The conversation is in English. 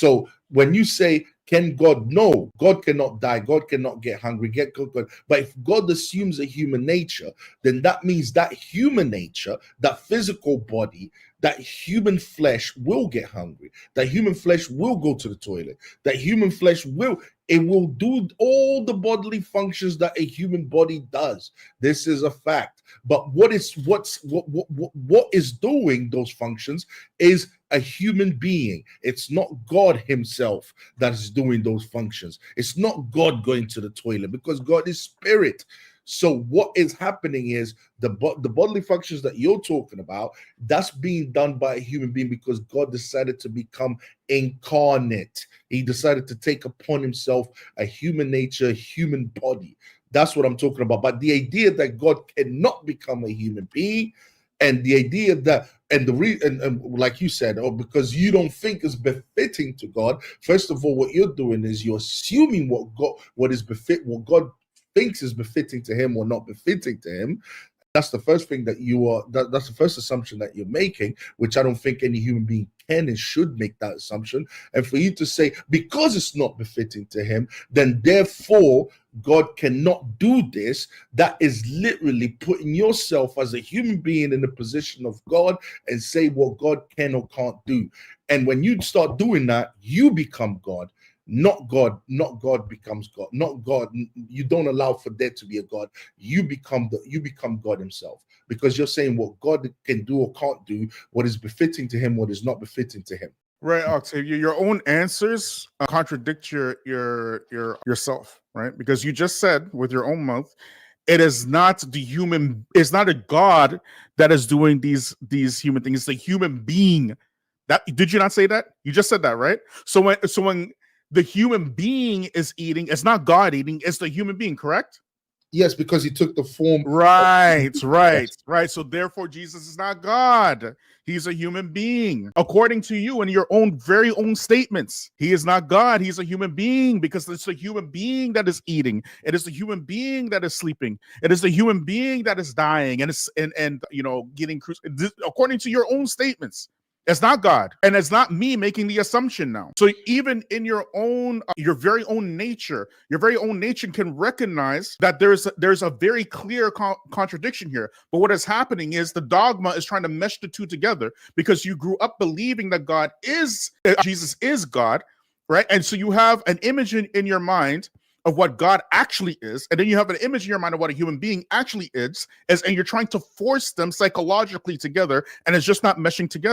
So when you say, can God? No, God cannot die. God cannot get hungry. God. But if God assumes a human nature, then that means that human nature, that physical body, that human flesh will get hungry. That human flesh will go to the toilet. That human flesh will do all the bodily functions that a human body does. This is a fact. But what is doing those functions is a human being. It's not God himself that is doing those functions. It's not God going to the toilet, because God is spirit. So what is happening is the bodily functions that you're talking about, that's being done by a human being because God decided to become incarnate. He decided to take upon himself a human nature, a human body. That's what I'm talking about. But the idea that God cannot become a human being, and the idea that, and like you said, because you don't think is befitting to God. First of all, what you're doing is you're assuming what God thinks is befitting to him or not befitting to him. That's the first thing that that's the first assumption that you're making, which I don't think any human being can and should make that assumption. And for you to say, because it's not befitting to him, then therefore God cannot do this, that is literally putting yourself as a human being in the position of God and say what God can or can't do. And when you start doing that, you become God. Not God becomes God. Not God. You don't allow for there to be a God. You become God himself, because you're saying what God can do or can't do, what is befitting to him, what is not befitting to him. Right, Octavia. Your own answers contradict yourself, right? Because you just said with your own mouth, it's not a God that is doing these human things. It's a human being. That, did you not say that? You just said that, right? So when the human being is eating, it's not God eating, it's the human being, correct? Yes, because he took the form. Right. So therefore, Jesus is not God. He's a human being. According to you and your very own statements, he is not God. He's a human being, because it's the human being that is eating. It is the human being that is sleeping. It is the human being that is dying and getting crucified. According to your own statements. It's not God, and it's not me making the assumption now. So even in your very own nature can recognize that there's a very clear contradiction here. But what is happening is the dogma is trying to mesh the two together, because you grew up believing that Jesus is God, right? And so you have an image in your mind of what God actually is, and then you have an image in your mind of what a human being actually is, and you're trying to force them psychologically together, and it's just not meshing together.